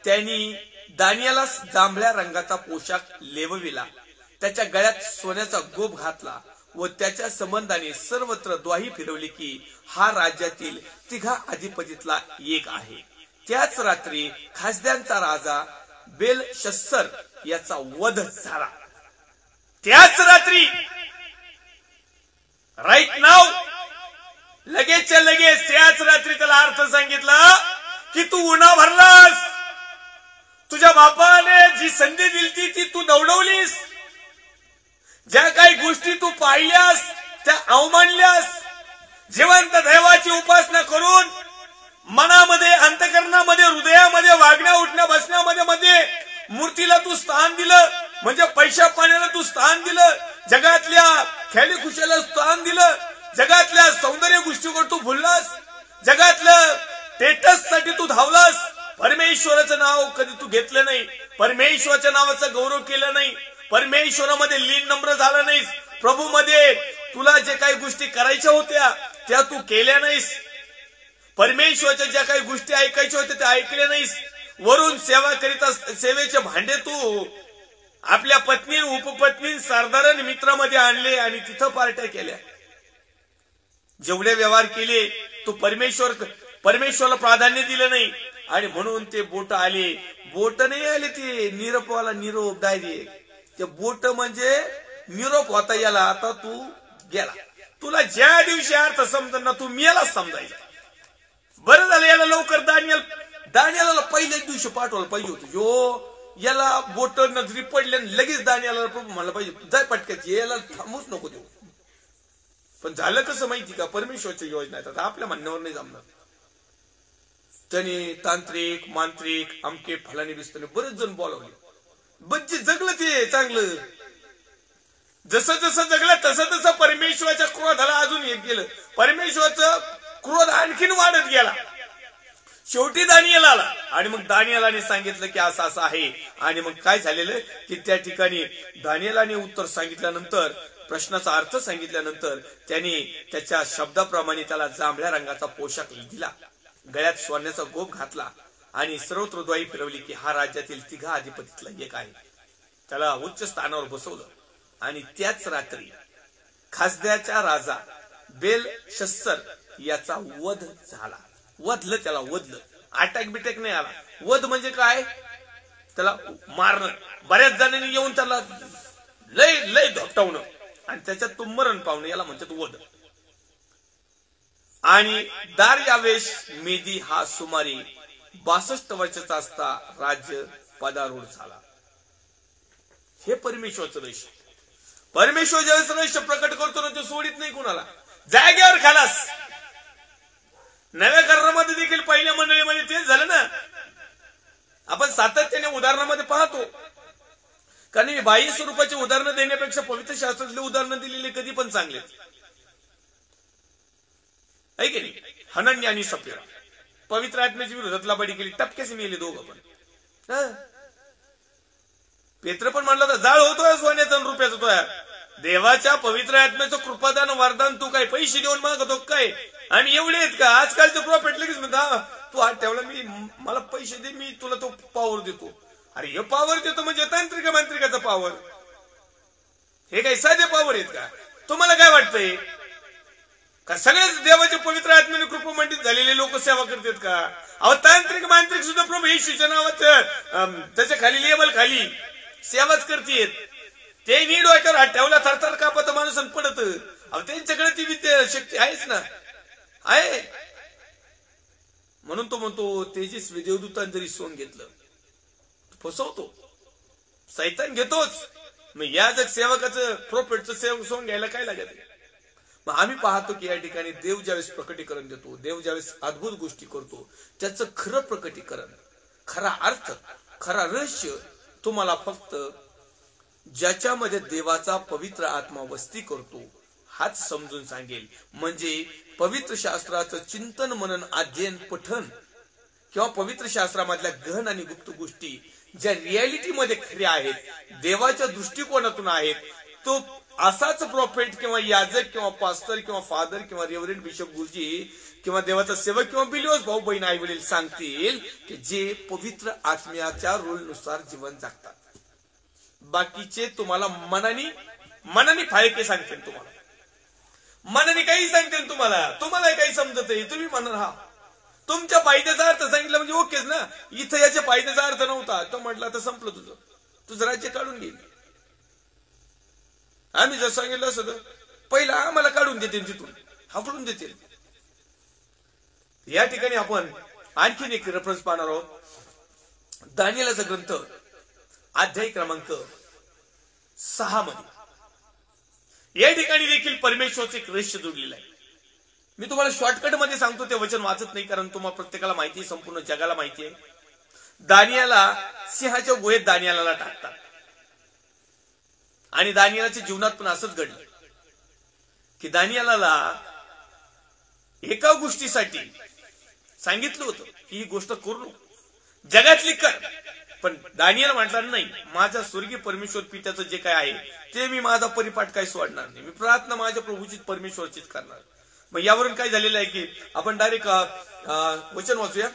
त्यांनी दानियाला जांभळ्या रंगाचा पोशाख लेवविला, त्याच्या गळ्यात सोन्याचा गोप घातला व त्याच्या संबंधाने सर्वत्र द्वाही फिरवली की हा राज्यातील तिघा अधिपतीतला एक आहे. त्याच रात्री खासद्यांचा राजा बेलशस्सर याचा वध झाला. त्याच रात्री, राईट नाव, लगेचच्या लगेच त्याच रात्री त्याला अर्थ सांगितला की तू उन्हा भरलास, तुझ्या बापाने जी संधी दिली ती तू दवडवलीस, ज्या काही गोष्टी तू पाहिल्यास त्या अवमानल्यास, जिवंत दैवाची उपासना करून मनामध्ये, अंतकरणामध्ये, हृदयामध्ये, वागण्या उठण्या बसण्यामध्ये मूर्तीला तू स्थान दिलं, म्हणजे पैशा पाण्याला तू स्थान दिलं, जगातल्या खेळी खुशाला स्थान दिलं, जगातल्या सौंदर्य गोष्टीवर तू भुललास, जगातलं स्टेटस साठी तू धावलास. परमेश्वराचं नाव कधी तू घेतलं नाही, परमेश्वराच्या नावाचा गौरव केला नाही, परमेश्वरामध्ये लीन नम्र झाला नाहीस, प्रभू मध्ये तुला जे काही गोष्टी करायच्या होत्या त्या तू केल्या नाहीस, परमेश्वराच्या ज्या काही गोष्टी ऐकायच्या होत्या त्या ऐकल्या नाहीस, वरून सेवा करीता सेवेचे भांडे तू आपल्या पत्नी, उपपत्नी, साधारण मित्रामध्ये आणले आणि तिथं पार्ट्या केल्या, जेवढे व्यवहार केले तू परमेश्वराला प्राधान्य दिलं नाही. आणि म्हणून ते बोट आले, बोट नाही आले ते निरोपवाला निरोप डायरेक्ट, ते बोट म्हणजे निरोप होता याला, आता तू गेला. तुला ज्या दिवशी अर्थ समजत ना तू मेलाच समजायचा. बरं झालं याला लवकर दानियाला पहिल्याच दिवशी पाठवलं पाहिजे होतं. जो याला बोट नजरी पडले लगेच दानियाला प्रभू म्हणलं पाहिजे जाय पटक्याची, याला थांबूच नको देऊ. पण झालं कसं माहिती का, परमेश्वरची योजना आहे, आपल्या म्हणण्यावर नाही जमणार. त्याने तांत्रिक, मांत्रिक, अमके फलाने बिस्तने बरेच जण बोलावले, बच्चे जगलं ते चांगलं, जसं जसं जगलं तसं तसं परमेश्वराच्या क्रोधाला अजून एक गेलं, परमेश्वराचा क्रोध आणखीन वाढत गेला. शेवटी दानिएल आला आणि मग दानिएलाने सांगितलं की असं असं आहे. आणि मग काय झालेलं की त्या ठिकाणी दानिएलाने उत्तर सांगितल्यानंतर, प्रश्नाचा अर्थ सांगितल्यानंतर त्याने त्याच्या शब्दाप्रमाणे त्याला जांभळ्या रंगाचा पोशाख दिला, गळ्यात सोन्याचा गोप घातला आणि सर्वत्र द्वाही फिरवली की हा राज्यातील तिघा अधिपतीतला एक आहे. त्याला उच्च स्थानावर बसवलं आणि त्याच रात्री खासद्याच्या राजा बेलशस्सर याचा वध झाला. वधलं, त्याला वधलं, अटॅक बिटॅक नाही आला. वध म्हणजे काय, त्याला मारणं. बऱ्याच जणांनी येऊन त्याला लय लय धोपटावणं आणि त्याच्यात तो मरण पावणं, याला म्हणतात वध. आणि दार्यावेश मेदी हा सुमारे 62 वर्षाचा असता राज्य पदारूढ झाला. हे परमेश्वरचं रहस्य. परमेश्वर ज्यावेळेस रहस्य प्रकट करतो ना ते सोडित नाही कुणाला. जागेवर खालास. नव्या करारामध्ये देखील पहिल्या मंडळीमध्ये तेच झालं ना. आपण सातत्याने उदाहरणामध्ये पाहतो, कारण बाह्य स्वरूपाची उदाहरणं देण्यापेक्षा पवित्र शास्त्रातली उदाहरणं दिलेली कधी पण चांगले आहे की नाही. हनन्या आणि सफीरा पवित्र आत्म्याची विरोधात लबाडी केली, टपक्याचे मेले दोघं पण. पेत्र पण म्हणलं तर जाळ होतोय सोन्याचा रुपयाचा तोया. देवाच्या पवित्र आत्म्याचं कृपादान वरदान तू काय पैसे देऊन मागतो काय. आणि एवढे आहेत का आजकालचे प्रॉफिट लगेच म्हणता तू हात ठेवला मी मला पैसे दे मी तुला तो पॉवर देतो. अरे हे पॉवर देतो म्हणजे तांत्रिक मांत्रिकाचा पॉवर, हे काही साधे पॉवर आहेत का. तुम्हाला काय वाटतंय का सगळेच देवाच्या पवित्र आत्म्याने कृपामंडित झालेले लोक सेवा करतात का. अहो तांत्रिक मांत्रिक सुद्धा प्रभू येशूच्या नावात त्याच्या खाली लेबल खाली सेवाच करतेत. ते नीड डोक्यावर हात ठेवला थरथर कापत माणूस पडत. अहो त्यांच्याकडे ती विद्या शक्ती आहेच ना, आहे. म्हणून तो म्हणतो तेजस्वी देवदूतांनी जरी सोंग घेतलं फसवतो, सैतान घेतोच. मग या जग सेवकाचं प्रॉफिटचं सोंग घ्यायला काय लागत. मग आम्ही पाहतो की या ठिकाणी देव ज्यावेळेस प्रकटीकरण देतो, देव ज्यावेळेस अद्भुत गोष्टी करतो, त्याचं खरं प्रकटीकरण, खरा अर्थ, खरा रहस्य तुम्हाला फक्त ज्याच्यामध्ये देवाचा पवित्र आत्मा वस्ती करतो हाच समजून सांगेल. म्हणजे पवित्र शास्त्राचं चिंतन मनन अध्ययन पठन किंवा पवित्र शास्त्रामधल्या गहन आणि गुप्त गोष्टी ज्या रियालिटीमध्ये खऱ्या आहेत, देवाच्या दृष्टिकोनातून आहेत, तो असाच प्रॉफिट किंवा याजक किंवा पास्टर किंवा फादर किंवा रेव्हरंड बिशप गुरुजी किंवा देवाचा सेवक किंवा बिलिओस भाऊ बहीण आई वडील सांगतील की जे पवित्र आत्म्याच्या रूलनुसार जीवन जगतात. बाकीचे तुम्हाला मनानी फायके सांगतील तुम्हाला. मनाने काही सांगते तुम्हाला काही समजत आहे, तुम्ही म्हणणार हा तुमच्या फायद्याचा अर्थ सांगितलं म्हणजे ओकेच ना. इथं याच्या फायद्याचा अर्थ नव्हता, तो म्हटला तर संपलं तुझं राज्य काढून घेईल. आम्ही जर सांगितलं असं पहिला आम्हाला काढून देतील, तिथून हाकलून देतील. या ठिकाणी आपण आणखीन एक रेफरन्स पाहणार आहोत. दानिएलचा ग्रंथ अध्याय क्रमांक 6 मध्ये या ठिकाणी देखील परमेश्वराचे एक रहस्य जोडलेलं आहे. मी तुम्हाला शॉर्टकट मध्ये सांगतो, ते वचन वाचत नाही, कारण तुम्हाला प्रत्येकाला माहिती आहे, संपूर्ण जगाला माहिती आहे. दानिएलला सिंहाच्या गुहेत दानिएलला टाकतात आणि दानिएलच्या जीवनात पण असंच घडलं की दानिएलला एका गोष्टीसाठी सांगितलं होतं की ही गोष्ट करू नको, जगातली कर. पण दानिएल म्हटला नाही, माझा स्वर्गीय परमेश्वर पित्याचं जे काय आहे ते मी माझा परिपाठ काही सोडणार नाही, मी प्रार्थना माझ्या प्रभूचीच परमेश्वरचीच करणार. मग यावरून काय झालेलं आहे की आपण डायरेक्ट वचन वाचूया.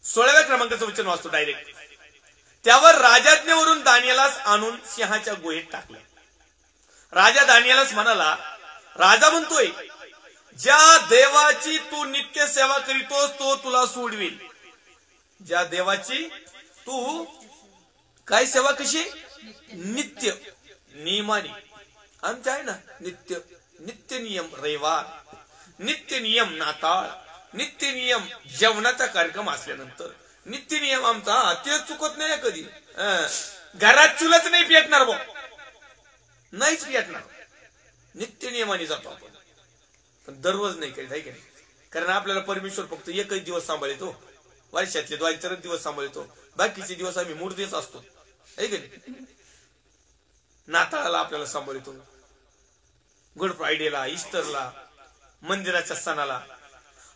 16व्या क्रमांकाचं वचन वाचतो डायरेक्ट. त्यावर राजाज्ञेवरून दानिएलास आणून सिंहाच्या गुहेत टाकले. राजा दानिएलास म्हणाला, राजा म्हणतोय, ज्या देवाची तू नित्य सेवा करीतोस तो तुला सोडविल. ज्या देवाची तू काय सेवा, कशी नित्य नियमाने, आमच्या आहे ना नित्य नियम रविवार, नित्य नियम नाताळ, नित्य नियम जेवणाचा कार्यक्रम असल्यानंतर नित्य नियम आमचा ते चुकत नाही कधी. घरात चुलच नाही पेटणार, नाहीच पेटणार, नित्य नियमाने जातो आपण. पण दररोज नाही करीत आहे की नाही, कारण आपल्याला परमेश्वर फक्त एकच दिवस सांभाळतो, वर्षातले 2-4 दिवस सांभाळतो, बाकीचे दिवस आम्ही मुर्देच असतो आहे की नाही. नाताळाला आपल्याला सांभाळतो, गुड फ्रायडेला, ईस्टरला, मंदिराच्या सणाला.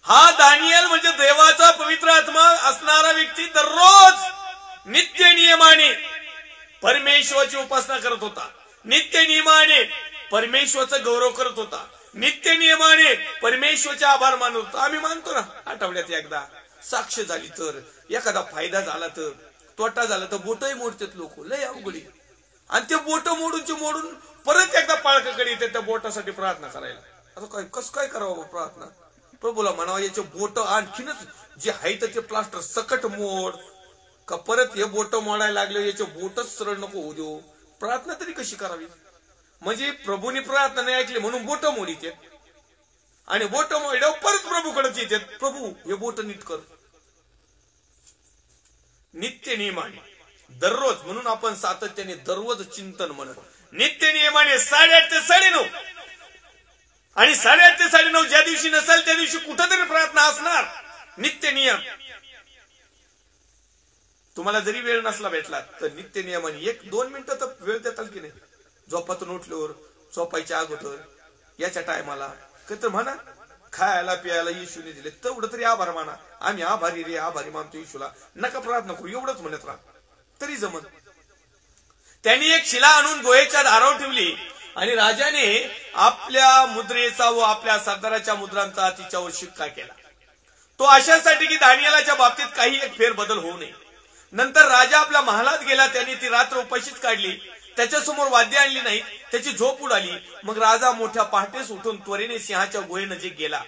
हा दानिएल म्हणजे देवाचा पवित्र आत्मा असणारा व्यक्ती दररोज नित्य नियमाने परमेश्वराची उपासना करत होता, नित्य नियमाने परमेश्वराचा गौरव करत होता, नित्य नियमाने परमेश्वराचे आभार मानत होता. आम्ही मानतो ना, आठवड्यात एकदा साक्ष झाली तर, एखादा फायदा झाला तर, तोटा झाला तर बोटही मोडतात लोक, लय अवघडी. आणि ते बोट मोडून परत एकदा पाळकाकडे येते त्या बोटासाठी प्रार्थना करायला. आता काय कसं काय करावं प्रार्थना, प्रभूला म्हणावं याचे बोट आणखीनच जे आहे ते प्लास्टर सकट मोड, का परत हे बोट मोडायला लागले, याचे बोटच सरळ नको होऊ देऊ. प्रार्थना तरी कशी करावी, म्हणजे प्रभूने प्रार्थना नाही ऐकली म्हणून बोट मोडीत आणि बोट मोडल्यावर परत प्रभूकडेच येतात, प्रभू हे बोट नीट कर. नित्य नियमाने दररोज, म्हणून आपण सातत्याने दररोज चिंतन म्हणत नित्य नियमाने 8:30 ते 9:30 आणि 8:30 ते 9:30 ज्या दिवशी नसेल त्या दिवशी कुठेतरी प्रार्थना असणार. नित्य नियम, तुम्हाला जरी वेळ नसला भेटला तर नित्य नियमाने 1-2 मिनिटं तर वेळ देताल की नाही. झोपातून उठल्यावर, झोपायच्या अगोदर, याच्या टायमाला तर म्हणा, खायला प्यायला येशूने दिले तेवढं तरी आभार माना. आम्ही आभारी रे, आभारी मानतो येशूला, नका प्रार्थना करू, एवढंच म्हणत राहा तरी जमत. त्यांनी एक शिला आणून गुहेच्या दारावर ठेवली आणि राजाने आपल्या मुद्रेचा व आपल्या सरदाराच्या मुद्रांचा तिच्यावर शिक्का केला. तो अशासाठी की दानिएलाच्या बाबतीत काही एक फेरबदल होऊ नये. नंतर राजा आपल्या महालात गेला, त्यांनी ती रात्र उपाशीच काढली, त्याच्यासमोर वाद्य आणली नाही, त्याची झोप उडाली. मग राजा मोठ्या पहाटेस उठून त्वरेने सिंहाच्या गुहेनजीक गेला.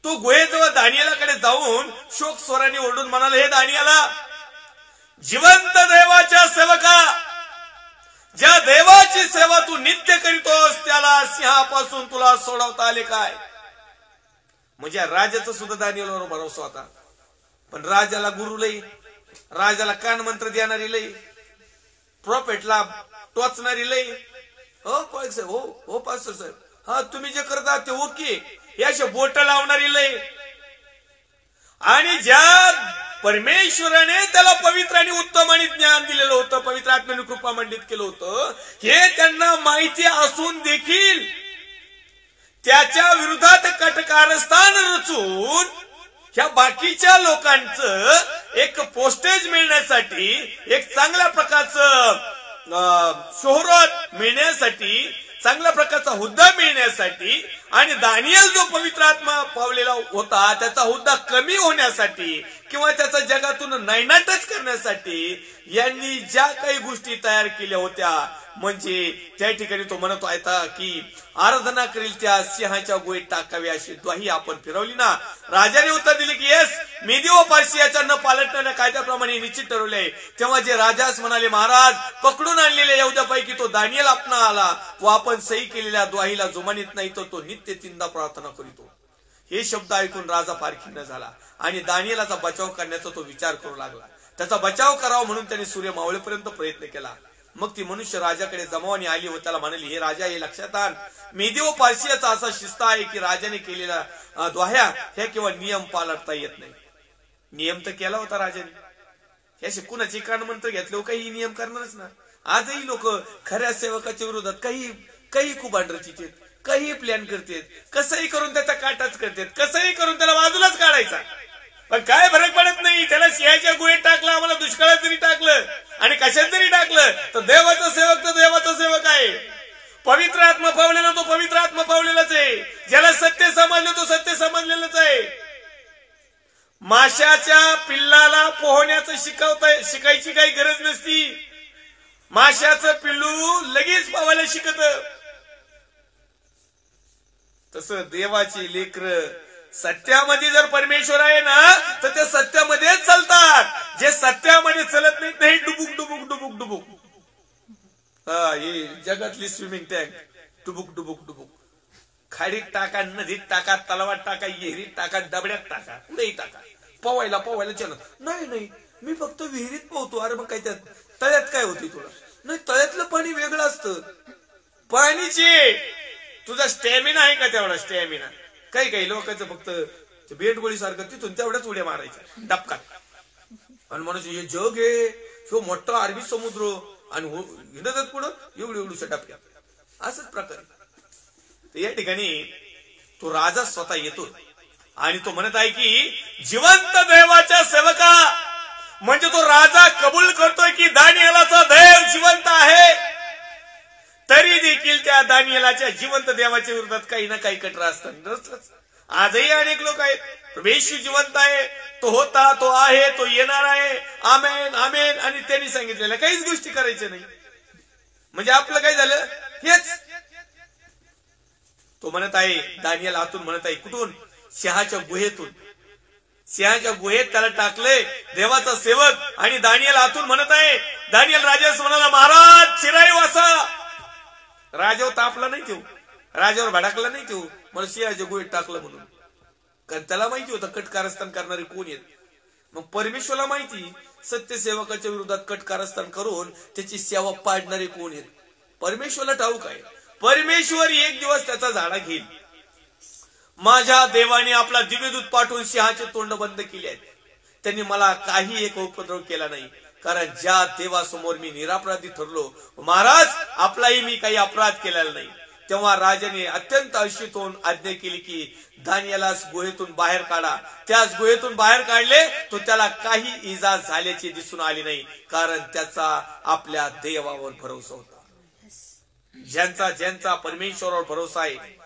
तो गुहेजवळ दानिएलाकडे जाऊन शोक स्वराने ओरडून म्हणाला, हे दानिएला, जिवंत देवाच्या सेवका, ज्या देवाची सेवा तू नित्य करीतोस त्याला सिंहापासून तुला सोडवता आले काय. म्हणजे राजाचा सुद्धा दानिएलवर भरोसा होता, पण राजाला गुरु लई, राजाला कान मंत्र देणारी लई, प्रॉफेटला टोचणारी लई. हो पास्टर साहेब, हा तुम्ही जे करता ते ओके, हे असे बोट लावणारी लई. आणि ज्या परमेश्वराने त्याला पवित्र आणि उत्तम आणि ज्ञान दिलेलं होतं, पवित्र आत्म्याने कृपा मंडित केलं होतं, हे त्यांना माहिती असून देखील त्याच्या विरोधात कटकारस्थान रचून ह्या बाकीच्या लोकांचं एक पोस्टेज मिळण्यासाठी, एक चांगल्या प्रकारचं शोहरत मिळण्यासाठी चांगल्या प्रकारचा हुद्दा मिळण्यासाठी आणि दानियल जो पवित्र आत्मा पावलेला होता त्याचा हुद्दा कमी होण्यासाठी किंवा त्याचा जगातून नायनाटच करण्यासाठी यांनी ज्या काही गोष्टी तयार केल्या होत्या, म्हणजे त्या ठिकाणी तो म्हणतो आहे की आराधना करील त्या सिंहाच्या गुहेत टाकावी अशी द्वाही आपण फिरवली ना. राजाने उत्तर दिले की येस, मेदी व पारसियाच्या न पालटणाऱ्या कायद्याप्रमाणे निश्चित ठरवले. तेव्हा जे राजास म्हणाले, महाराज पकडून आणलेल्या यहुद्यापैकी तो दानियल आपणा आला व आपण सही केलेल्या द्वाहीला जुमानीत नाही तर तो नित्य तीनदा प्रार्थना करीतो. हे शब्द ऐकून राजा फार खिन्न झाला आणि दानियलाचा बचाव करण्याचा तो विचार करू लागला. त्याचा बचाव करावा म्हणून त्याने सूर्य मावळेपर्यंत प्रयत्न केला. मग ती मनुष्य राजाकडे जमावाने आली व त्याला म्हणाली, हे राजा, हे लक्षात आण, मेदी व पारसियाचा असा शिस्त आहे की राजाने केलेल्या द्वाह्या ह्या किंवा नियम पाळता येत नाही. नियम तर केला होता राजाने, ह्या शिकूनाचे कानमंत्र घेतले काही नियम करणारच ना. आजही लोक खऱ्या सेवकाच्या विरोधात काही कुभांड रचित, काही प्लॅन करतात, कसंही करून त्याचा काटाच करतात, कसंही करून त्याला बाजूलाच काढायचा. पण काय फरक पडत नाही. त्याला सिंहाच्या गुहेत टाकलं, आम्हाला दुष्काळात जरी टाकलं आणि कशात जरी टाकलं तर देवाचा सेवक तर देवाचा सेवक आहे. पवित्र आत्मा पावलेला तो पवित्र आत्मा पावलेलाच आहे. ज्याला सत्य समजलं तो सत्य समजलेलंच आहे. माशाच्या पिल्लाला पोहण्याचं शिकायची काही गरज नसती. माशाचं पिल्लू लगेच पोहायला शिकत. तसं देवाची लेकर सत्यामध्ये जर परमेश्वर आहे ना तर ते सत्यामध्येच चालतात. जे सत्यामध्ये चलत नाहीत नाही डुबुक डुबुक डुबुक डुबुक, ही जगातली स्विमिंग टँक डुबुक डुबुक डुबुक, खाडीत टाका, नदीत टाका, तलावात टाका, विहिरीत टाका, डबड्यात टाका, कुठेही टाका, पोवायला चलत नाही. मी फक्त विहिरीत पोहतो. अरे मग काय त्यात तळ्यात काय होती तुला? नाही, तळ्यातलं पाणी वेगळं असतं. पाणीचे तुझा स्टॅमिना आहे का तेवढा स्टॅमिना? काही लोकांचं फक्त बेटगोळी सारखं तिथून तेवढ्याच उड्या मारायच्या डबकात. आणि म्हणायचं हे जग आहे, तो मोठा अरबी समुद्र आणि हिंडतात पुढं एवढं डबक्यात. असंच प्रकार या ठिकाणी तो राजा स्वतः येतो आणि तो म्हणत आहे की जिवंत देवाच्या सेवका, म्हणजे तो राजा कबूल करतोय की दानियेलाचा देव जिवंत आहे. तरी देखील त्या दानियेलाच्या जिवंत देवाच्या विरोधात काही ना काही कटरा असतात. आजही अनेक लोक आहेत, येशू जिवंत आहे, तो होता, तो आहे, तो येणार आहे, आमेन आमेन, आणि त्यांनी सांगितलेल्या काहीच गोष्टी करायच्या नाही. म्हणजे आपलं काय झालं हेच. तो म्हणत आहे, दानियल आतून म्हणत आहे, कुठून? सिंहाच्या गुहेतून. सिंहाच्या गुहेत त्याला टाकले देवाचा सेवक. आणि दानियल आतून म्हणत आहे, दानियल राजास म्हणाला, महाराज चिराई वासा. राजावर तापला नाही तो, राजावर भडकला नाही तो, मला सिंहाच्या गुहेत टाकलं म्हणून. कारण त्याला माहिती होतं कटकारस्थान करणारे कोण आहेत. मग परमेश्वरला माहिती सत्यसेवकाच्या विरोधात कटकारस्थान करून त्याची सेवा पाडणारे कोण आहेत. परमेश्वरला ठाऊक आहे. परमेश्वर एक दिवस त्याचा झाडा घेईल. माझ्या देवाने आपला दिव्यदूत पाठवून सिंहाचे तोंड बंद केले आहेत. त्यांनी मला काही एक उपद्रव केला नाही, कारण ज्या देवासमोर मी निरापराधी ठरलो, महाराज आपलाही मी काही अपराध केलेला नाही. तेव्हा राजाने अत्यंत हर्षित होऊन आज्ञा केली की दानियेलास गुहेतून बाहेर काढा. त्याच गुहेतून बाहेर काढले तो त्याला काही इजा झाल्याची दिसून आली नाही, कारण त्याचा आपल्या देवावर भरोसा होता. ज्यांचा परमेश्वरावर भरोसा आहे,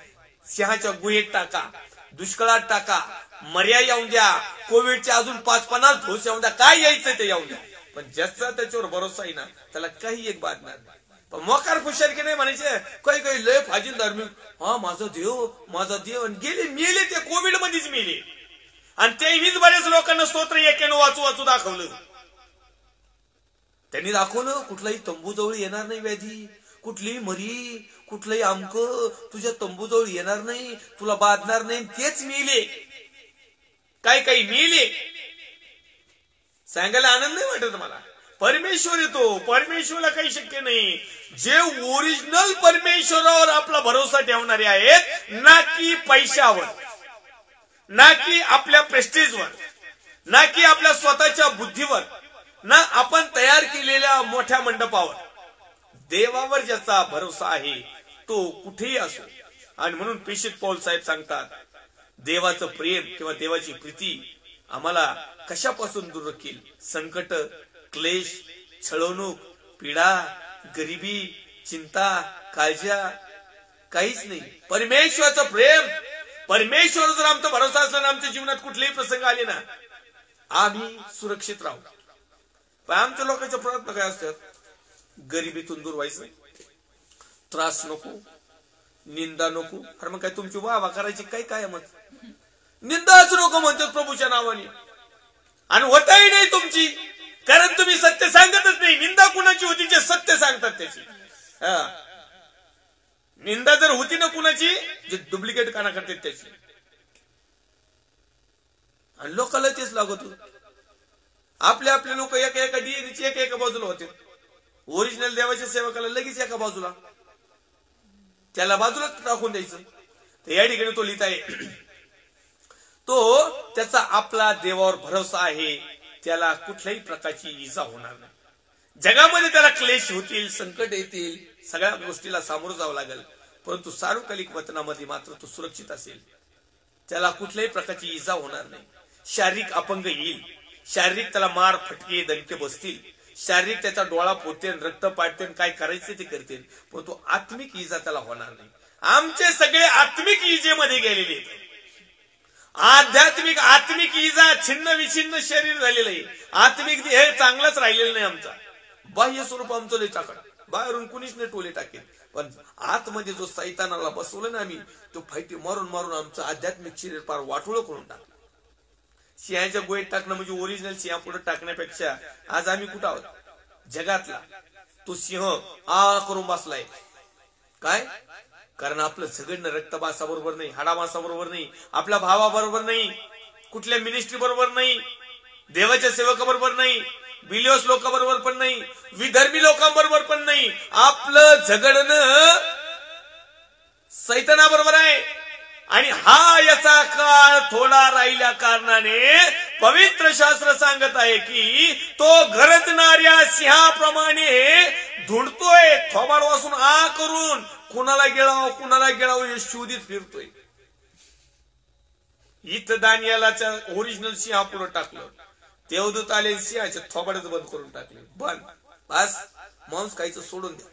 सिंहाच्या गुहेत टाका, दुष्काळात टाका, मर्या येऊन द्या, कोविडच्या अजून 5-50 डोस येऊन द्या, काय यायचं ते येऊन द्या, पण ज्याचा त्याच्यावर भरोसा आहे ना त्याला काही एक बातणार नाही. पण मोकार खुशाल की नाही म्हणायचे. काही लय फाजील धार्मिक, हा माझा देव मेले ते कोविड मध्येच मेले. आणि तेवीच बरेच लोकांना स्तोत्र एकेनं वाचू दाखवलं. त्यांनी दाखवलं कुठलाही तंबूजवळ येणार नाही व्याधी, कुठलीही मरी, कुठलंही आमक तुझ्या तंबूजवळ येणार नाही, तुला बाधणार नाही. तेच मेले, काही मेले. सांगायला आनंद नाही वाटत मला. परमेश्वर येतो, परमेश्वरला काही शक्य नाही. जे ओरिजिनल परमेश्वरावर आपला भरोसा ठेवणारे आहेत, ना की पैशावर, ना की आपल्या प्रेस्टिजवर, ना की आपल्या स्वतःच्या बुद्धीवर, ना आपण तयार केलेल्या मोठ्या मंडपावर. देवावर ज्याचा भरोसा आहे तो कुठेही असो. आणि म्हणून प्रेषित पौल साहेब सांगतात, देवाचं प्रेम किंवा देवाची प्रीती आम्हाला कशापासून दूर राखील? संकट, क्लेश, छळवणूक, पीडा, गरिबी, चिंता, काळज्या, काहीच नाही. परमेश्वराचं प्रेम, परमेश्वर जर आमचा भरोसा असला ना, आमच्या जीवनात कुठलेही प्रसंग आले ना, आम्ही सुरक्षित राहू. पण आमच्या लोकांचे प्रयत्न काय असतात? गरिबीतून दूर व्हायचं, त्रास नको, निंदा नको. अरे मग काय तुमची वाह करायची काय काय मत? निंदाच नको म्हणतात प्रभूच्या नावाने, आणि होताही नाही तुमची, कारण तुम्ही सत्य सांगतच नाही. निंदा कुणाची होती? जे सत्य सांगतात त्याची. निंदा जर होती ना कुणाची, जे डुप्लिकेट काना करतात त्याची. आणि लोकांना तेच लागत. आपले आपले लोक एका एका डीएनएची एका बाजूला होते. ओरिजिनल देवाच्या सेवकाला लगेच एका बाजूला, त्याला बाजूला टाकून द्यायचं. तर या ठिकाणी तो लिहित आहे, तो त्याचा आपला देवावर भरोसा आहे, त्याला कुठल्याही प्रकारची इजा होणार नाही. जगामध्ये त्याला क्लेश होतील, संकट येतील, सगळ्या गोष्टीला सामोरं जावं लागेल, परंतु सार्वकालिक वतनामध्ये मात्र तो सुरक्षित असेल. त्याला कुठल्याही प्रकारची इजा होणार नाही. शारीरिक अपंग येईल, शारीरिक त्याला मार फटके दणके बसतील, शारीरिक त्याचा डोळा फोडते, रक्त पाडते, काय करायचे ते करते, परंतु आत्मिक इजा त्याला होणार नाही. आमचे सगळे आत्मिक इजेमध्ये गेलेले आहेत. आत्मिक इजा, छिन्न विछिन्न शरीर झालेलं आहे. आत्मिक हे चांगलंच राहिलेलं नाही. आमचा बाह्य स्वरूप आमचं लय टाकत, बाहेरून कुणीच नाही टोले टाकेल, पण आतमध्ये जो सैतानाला बसवलं ना आम्ही, तो फायटी मारून मारून आमचं आध्यात्मिक शरीर फार वाटोळं करून टाकलं. सिंहाच्या गोळीत टाकणं म्हणजे ओरिजिनल सिंहा पुढे टाकण्यापेक्षा आज आम्ही कुठं आहोत? जगातला तो सिंह करून बसलाय. काय? कारण आपलं झगडणं रक्तमांसाबरोबर नाही, हाडामांसाबरोबर नाही, आपल्या भावाबरोबर नाही, कुठल्या मिनिस्ट्री बरोबर नाही, देवाच्या सेवकाबरोबर नाही, बिलियोस लोकांबरोबर पण नाही, विधर्मी लोकांबरोबर पण नाही. आपलं झगडणं सैतानाबरोबर आहे. आणि हा याचा काळ थोडा राहिल्या कारणाने पवित्र शास्त्र सांगत आहे की तो गरजणाऱ्या सिंहाप्रमाणे धुंडतोय, थोबाड वासून करून कुणाला गिळावं हे शोधित फिरतोय. इथं दानियालाच्या ओरिजिनल सिंहा पुढे टाकलं, देवदूत आले, सिंहाचे थोबाडच बंद करून टाकले. बंद, बस, मांस खायचं सोडून द्या,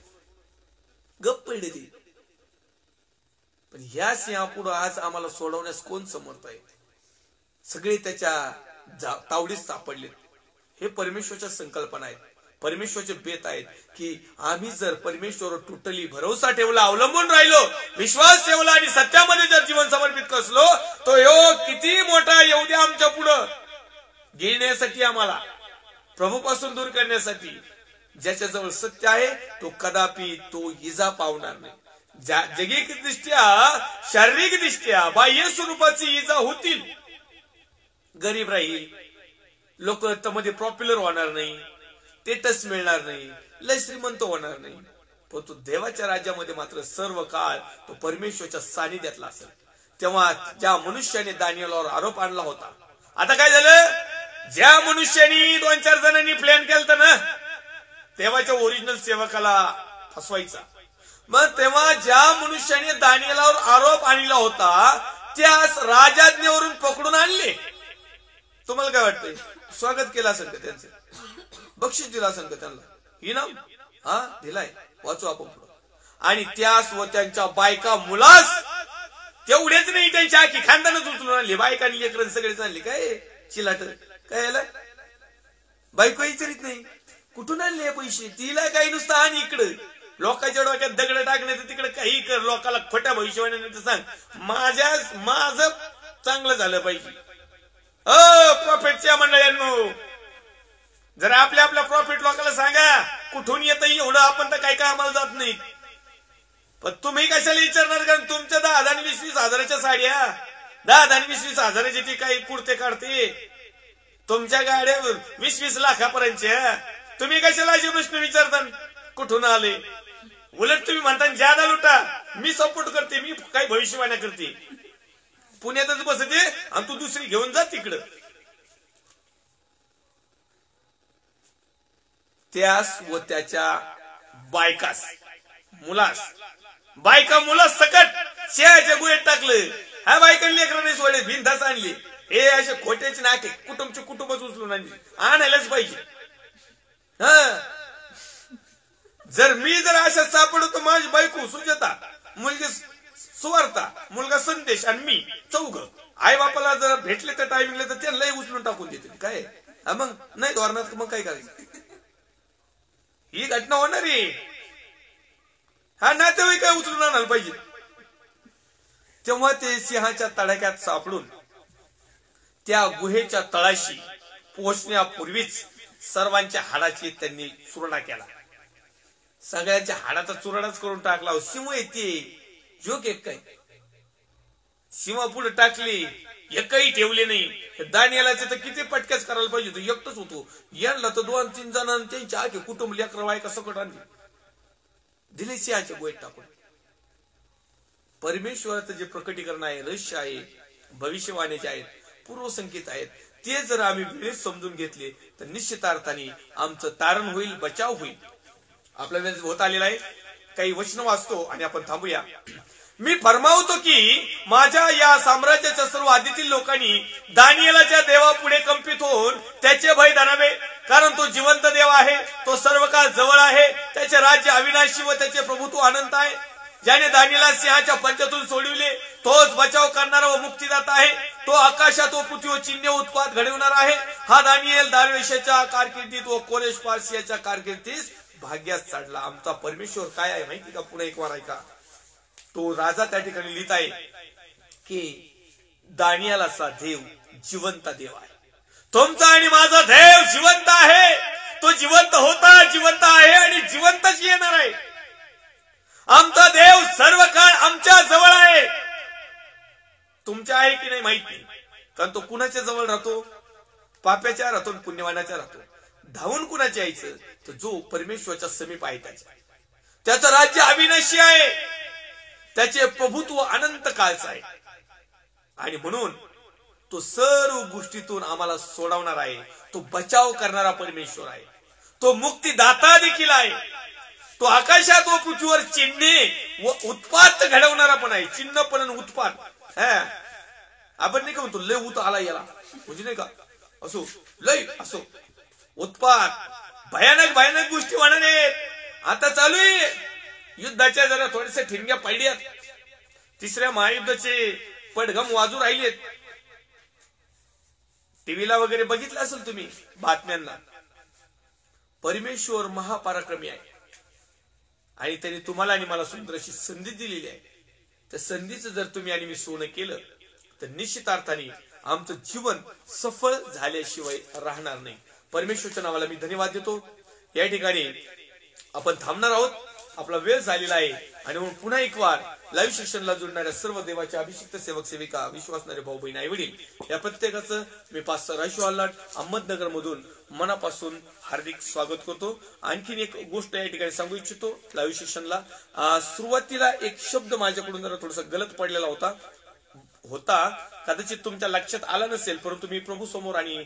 गप्प पडले ते. पण ह्या सिंहापुढे आज आम्हाला सोडवण्यास कोण समर्थ आहे? सगळे त्याच्या तावडीत सापडले. हे परमेश्वरच्या संकल्पना आहेत, परमेश्वरचे बेत आहेत की आम्ही जर परमेश्वरवर टोटली भरोसा ठेवला, अवलंबून राहिलो, विश्वास ठेवला आणि सत्यामध्ये जर जीवन समर्पित कसलो, तो योग किती मोठा येऊ द्या आमच्या पुढं गिळण्यासाठी, आम्हाला प्रभूपासून दूर करण्यासाठी. ज्याच्याजवळ सत्य आहे तो कदापि तो इजा पावणार नाही. जगिकदृष्ट्या, शारीरिकदृष्ट्या बाह्य स्वरूपाची इजा होतील, गरीब राहील, लोक मध्ये पॉप्युलर होणार नाही, स्टेटस मिळणार नाही, लय श्रीमंत होणार नाही, पण तो देवाच्या राज्यामध्ये मात्र सर्व काळ तो परमेश्वरच्या सानिध्यातला असेल. तेव्हा ज्या मनुष्याने दानियेलवर आरोप आणला होता, आता काय झालं? ज्या मनुष्याने 2-4 जणांनी प्लॅन केलं ना देवाच्या ओरिजिनल सेवकाला फसवायचा, मग तेव्हा ज्या मनुष्याने दानियेलावर आरोप आणला होता त्यास राजाज्ञेवरून पकडून आणले. तुम्हाला काय वाटतंय? स्वागत केलं असेल का त्यांचं? बक्षीस दिलं असेल का त्यांना? इनाम दिलाय, वाचू आपण पुढं. आणि त्यास व त्यांच्या बायका मुलास, तेवढेच नाही, त्यांच्या आखी खानदानच उचलून आणली, बायकांनी लेकरं सगळेच आणली. काय चिलाट काय याला बायको विचारित नाही, कुठून आणले पैसे? तिला काही नुसतं आणि इकडं लोकांच्या डोक्यात दगड टाकण्याचं, तिकडे काही कर, लोकांना खोट्या भविष्यवाणी सांग, माझं चांगलं झालं पाहिजे. प्रॉफिटच्या मंडळ्यांनो, जरा आपल्या प्रॉफिट लोकांना सांगा कुठून येतं एवढं. आपण तर काय आम्हाला जात नाही, पण तुम्ही कशाला विचारणार? कारण तुमच्या 10 आणि 20 हजाराच्या साड्या, 10 आणि 20 हजाराची ती काही कुर्ते काढते, तुमच्या गाड्या 20 लाखापर्यंतच्या. तुम्ही कशाला असे प्रश्न विचारता कुठून आले? उलट तुम्ही म्हणता ज्यादा लुटा, मी सपोर्ट करते, मी काही भविष्यवाण्या करते, पुण्यातच बसते आणि तू दुसरी घेऊन जा तिकडं. त्यास व त्याच्या बायकास मुलास, बायका मुलास सकट शेळ्याच्या गुहेत टाकलं. ह्या बायकांनी लेकरांनी सोडले, भिंताच आणली. हे असे खोट्याचे नाके कुटुंबच उचलून आणायलाच पाहिजे. जर मी अशा सापडतो, माझी बायको सुजाता मुलगी सुवार्ता, मुलगा संदेश आणि मी चौघ आई बापाला जर भेटले त्या टायमिंगला तर त्यांनाही उचलून टाकून देतील. काय मग नाही धोरणात मग काय करायचं? ही घटना होणार आहे. हा नातेवाईक काय उचलून आणायला पाहिजे. तेव्हा ते सिंहाच्या तडाख्यात सापडून त्या गुहेच्या तळाशी पोहोचण्यापूर्वीच सर्वांच्या हाडाची त्यांनी चुरडा केला. सगळ्यांच्या हाडाचा चुरडाच करून टाकला. सिंह येते जोक एक काय सिंह पुढे टाकली, एकही ठेवले नाही. दानियालाचे तर किती पटक्याच करायला पाहिजे. तो एकटच होतो. यांना तर 2-3 जण त्यांच्या आखे कुटुंब लेकर वाय कसं सकट आणली दिले सिंहाच्या गोष्ट टाकून. परमेश्वराचं जे प्रकटीकरण आहे, रहस्य आहे, भविष्यवाणीचे आहेत, पूर्वसंकेत आहेत, ते जर आम्ही वेळेत समजून घेतले तर निश्चित अर्थाने आमचं तारण होईल, बचाव होईल. आपल्या वेळेस होत आलेला आहे. काही वचन वाचतो आणि आपण थांबूया. मी फरमावतो की माझ्या या साम्राज्याच्या सर्व आधीतील लोकांनी दानिएलाच्या देवापुढे कंपित होऊन त्याचे भय धरावे, कारण तो जिवंत देव आहे. तो सर्व काळ जवळ आहे. त्याचे राज्य अविनाशी व त्याचे प्रभुत्व अनंत आहे. ज्याने दानिएला सिंहाच्या पंजातून सोडविले तोच बचाव करणारा व मुक्तीदाता आहे. तो आकाशात व पृथ्वीवर चिन्ह उत्पाद घडविणार आहे. हा दानिएल दारवेशाच्या कारकिर्दीत व कोरेश पारसियाच्या कारकिर्दीस भाग्यात चढला. आमचा परमेश्वर काय आहे माहिती का? पुन्हा एक वार ऐका. तो राजा त्या ठिकाणी लिहित आहे की दानिएलाचा देव जिवंत देव आहे. तुमचा आणि माझा देव जिवंत आहे. तो जिवंत होता, जिवंत आहे आणि जिवंतच येणार आहे. आमचा देव सर्व काळ आमच्या जवळ आहे. तुमच्या आहे की नाही माहित नाही, कारण तो कुणाच्या जवळ राहतो? पाप्याच्या राहतो, पुण्यवानाच्या राहतो. धावून कुणाच्या यायचं? तर जो परमेश्वराच्या समीप आहे त्याचं राज्य अविनाशी आहे. त्याचे प्रभुत्व अनंत काळचं आहे. आणि म्हणून तो सर्व गोष्टीतून आम्हाला सोडवणार आहे. तो बचाव करणारा परमेश्वर आहे. तो मुक्तीदाता देखील आहे. तो आकाशात व पृथ्वीवर चिन्हे व उत्पात घडवणारा पण आहे. चिन्ह पण उत्पात. आपण नाही का म्हणतो लय उत आला याला, म्हणजे नाही का असो लय असो उत्पात भयानक भयानक गोष्टी होणार आहेत. आता चालू आहे युद्धाच्या जरा थोड्याशा ठिणग्या पडल्यात. 3ऱ्या महायुद्धाचे पडघम वाजू राहिलेत. टीव्हीला वगैरे बघितलं असेल तुम्ही बातम्यांना. परमेश्वर महापराक्रमी आहे आणि त्यांनी तुम्हाला आणि मला सुंदर अशी संधी दिलेली आहे. त्या संधीचं जर तुम्ही आणि मी सोनं केलं तर निश्चित अर्थाने आमचं जीवन सफळ झाल्याशिवाय राहणार नाही. परमेश्वरच्या नावाला मी धन्यवाद देतो. या ठिकाणी आपण थांबणार आहोत. आपला वेळ झालेला आहे आणि म्हणून पुन्हा एक वार लाईव्ह सेशनला जोडणाऱ्या सर्व देवाच्या अभिषिक्त सेवक सेविका, विश्वासणारे भाऊ बहीण, आई वडील या प्रत्येकाचं मी पास्टर राजू आल्हाट अहमदनगर मधून मनापासून हार्दिक स्वागत करतो. आणखीन एक गोष्ट या ठिकाणी सांगू इच्छितो. लाईव्ह सेशनला सुरुवातीला एक शब्द माझ्याकडून जरा थोडासा गलत पडलेला होता. कदाचित तुमच्या लक्षात आला नसेल, परंतु मी प्रभू समोर आणि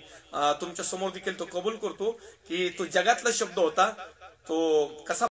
तुमच्या समोर देखील तो कबूल करतो की तो जगातला शब्द होता. तो कसा